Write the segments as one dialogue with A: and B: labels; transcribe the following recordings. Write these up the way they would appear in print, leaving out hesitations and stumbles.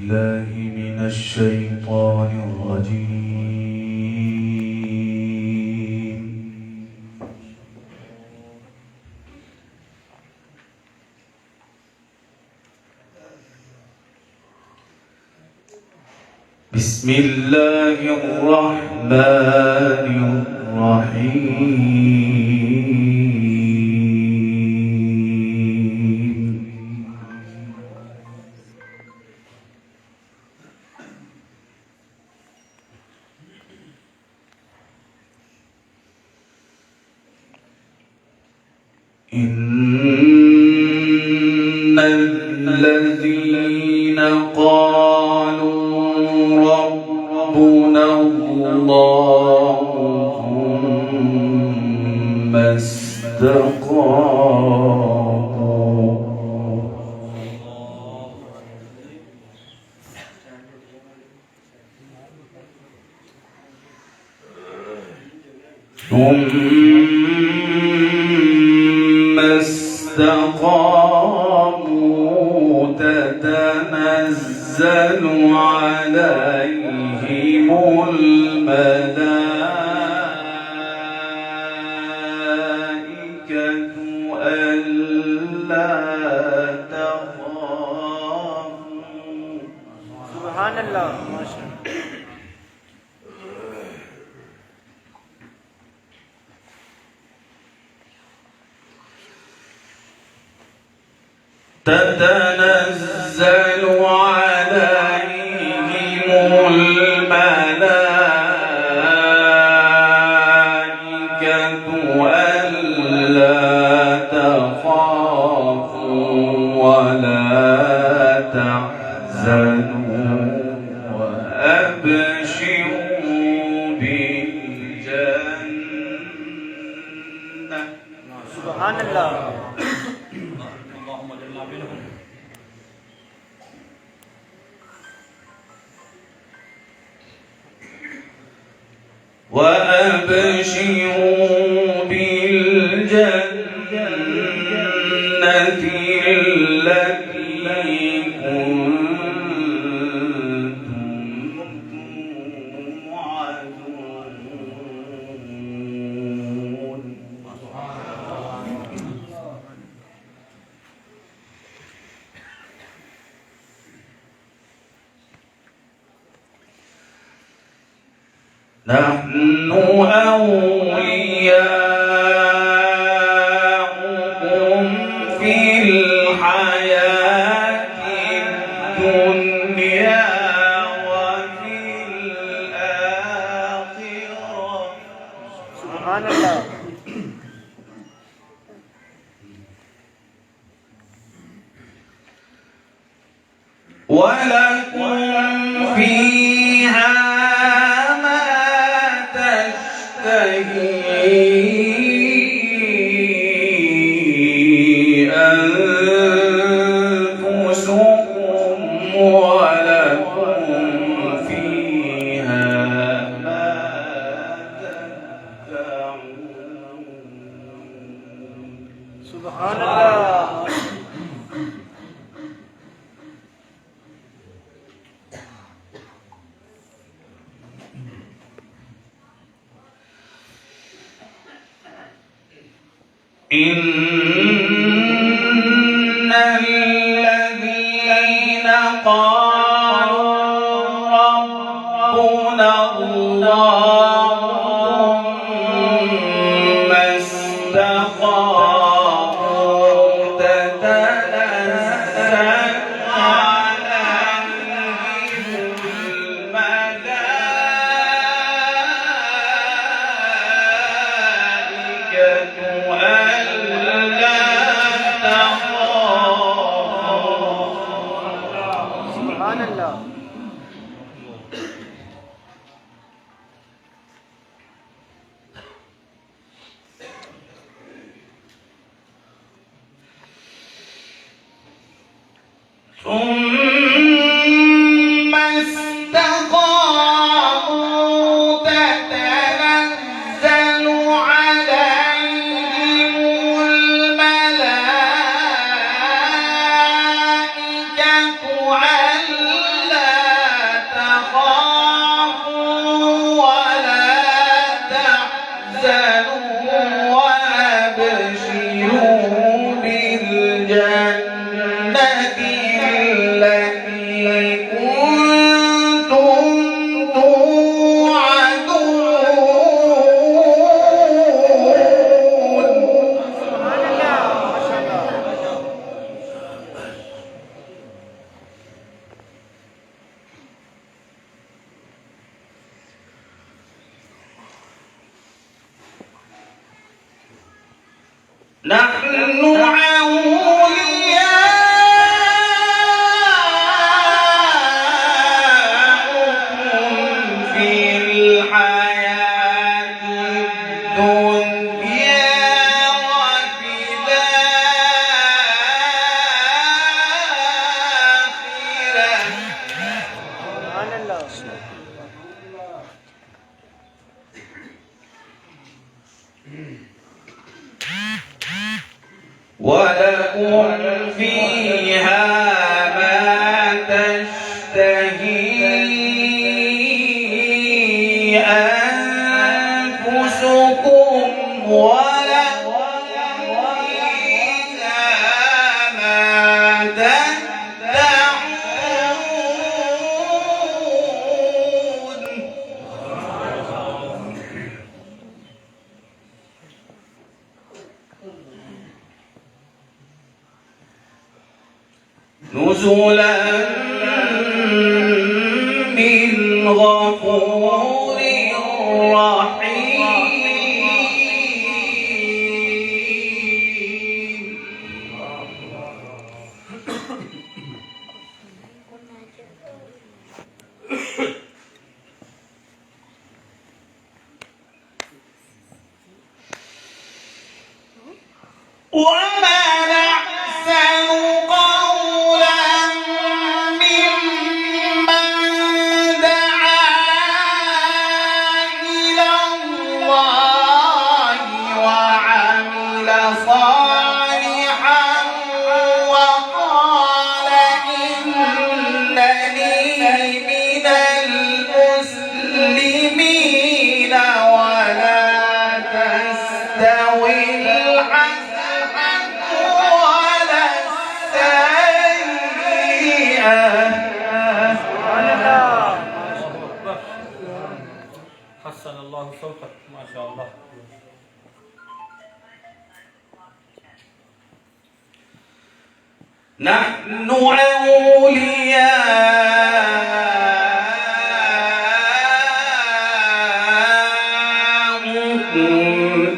A: بالله من الشيطان الرجيم. بسم الله الرحمن الرحيم. إن الذين قالوا ربنا الله ثم استقاموا تتنزل عليهم الملائكة ألا تخافوا.
B: سبحان الله. ما شاء الله.
A: تتنزل عليهم الملائكة ألا تخافوا ولا تحزنوا وأبشروا بالجنة.
B: سبحان الله.
A: وأبشروا بالجنة التي كنتم توعدون. نحن أولياؤكم في الحياة الدنيا وفي الآخرة.
B: سبحان الله.
A: ولكم فيها أنفسكم ولكم فيها ما تدعون.
B: سبحان الله.
A: إن الذين قالوا ربنا الله ثم استقاموا تتنزل عليهم الملائكة ألا تخافوا.
B: سبحان الله.
A: ثم استقاموا تتنزل عليهم الملائكة ألا نحن أولياؤكم في الحياة الدنيا وفي الآخرة
B: سبحان الله.
A: ولكم فيها ما تشتهي أنفسكم ولكم فيها ما تدعون نزلا من غفور رحيم ومن أحسن قولا ممن دعا إلى الله وعمل صالحا وقال إنني من المسلمين ولا تستوي الحسنة ولا السيئة
B: سبحان الله.
C: حسن الله صوتك ما شاء الله.
A: نحن أولياؤكم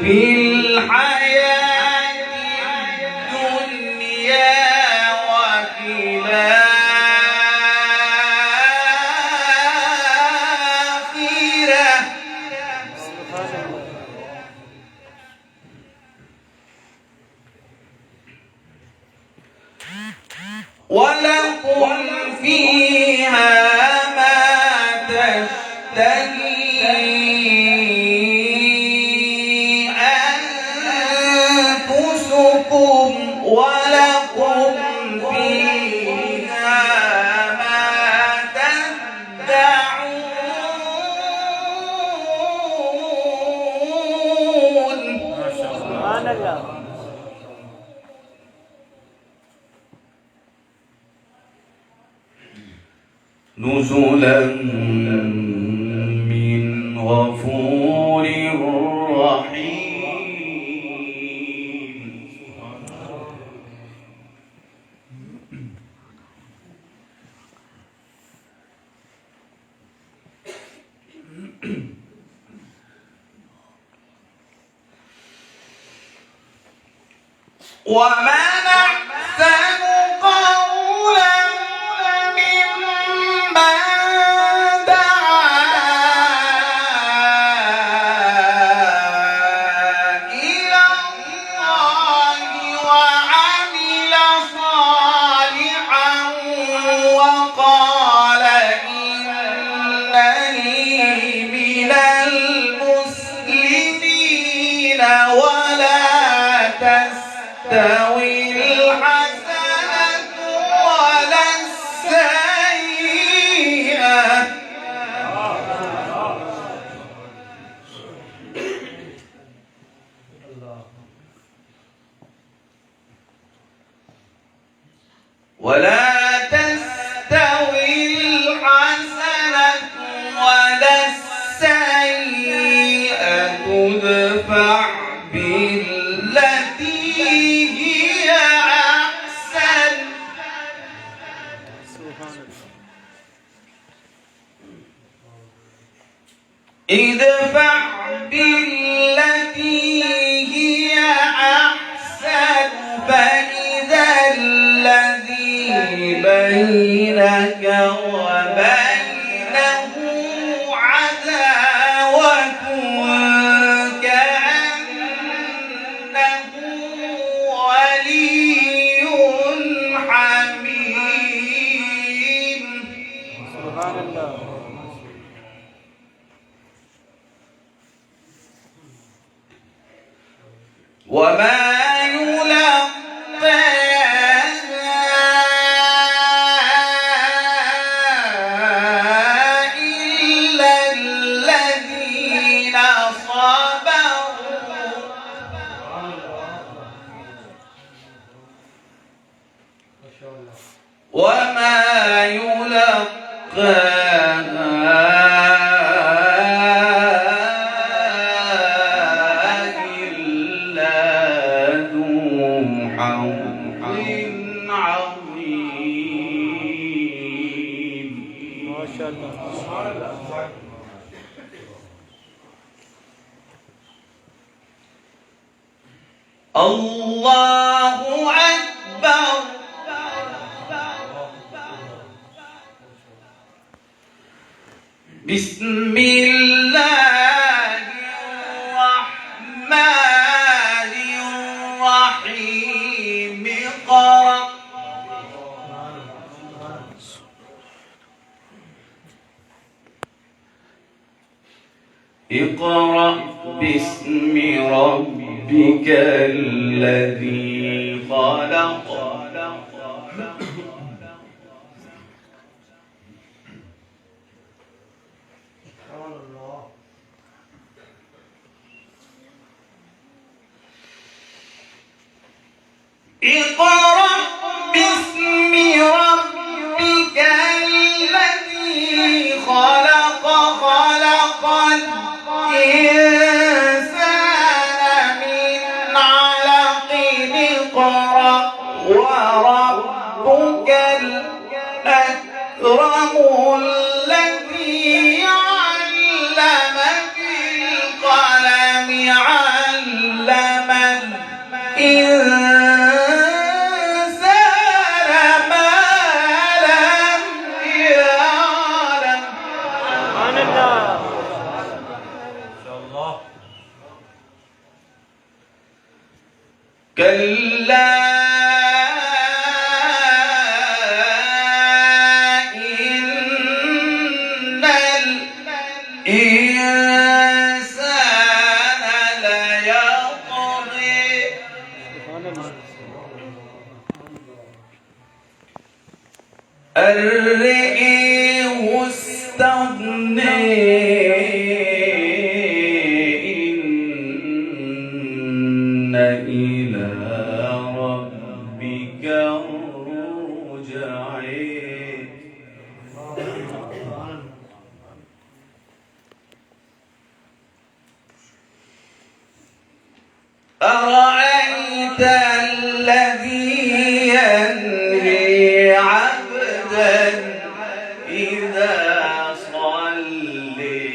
A: في الحياة الدنيا وفي الآخرة
B: سبحان الله.
A: ولكم فيها ما تشتهي أنفسكم ولكم فيها ما تدعون
C: ما شاء الله.
B: سبحان الله.
A: نزلا من غفور رحيم ومن أحسن قولا ممن دعا إلى الله وعمل صالحا وقال إنني من المسلمين ولا تستوي الحسنة ولا السيئة ولا تستوي الحسنة ولا السيئة ادفع بالتي هي أحسن
B: سبحان الله.
A: ادفع بالتي هي أحسن وما الله أكبر. بسم الله الرحمن الرحيم. اقرأ باسم ربك الذي خلق. اقرأ باسم ربك الذي خلق. خلق الإنسان من علق. اقرأ وربك الأكرم الذي علم بالقلم. علم الإنسان ما لم يعلم.
B: سبحان الله.
A: كلا إن الإنسان ليطغى أن رآه استغنى. إن إلى ربك الرجعى. أرأيت الذي ينهي عبدا إذا صلى.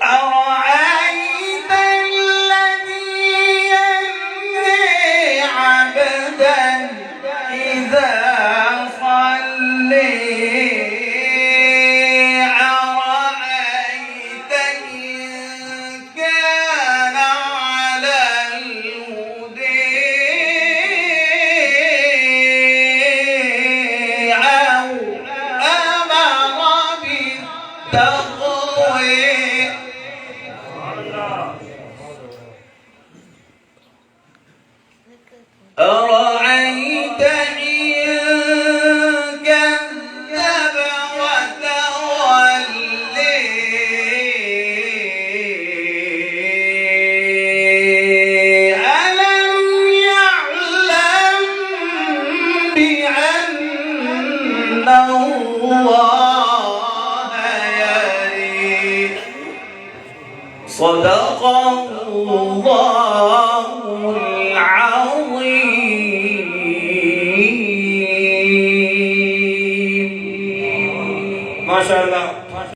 A: أرأيت الذي ينهي عبدا إذا صلى. أرأيت إن كان على الهدى أو أمر بالتقوى. أرأيت إن كذب وتولى. ألم يعلم بأن الله يرى. صدق الله العظيم. ما شاء الله.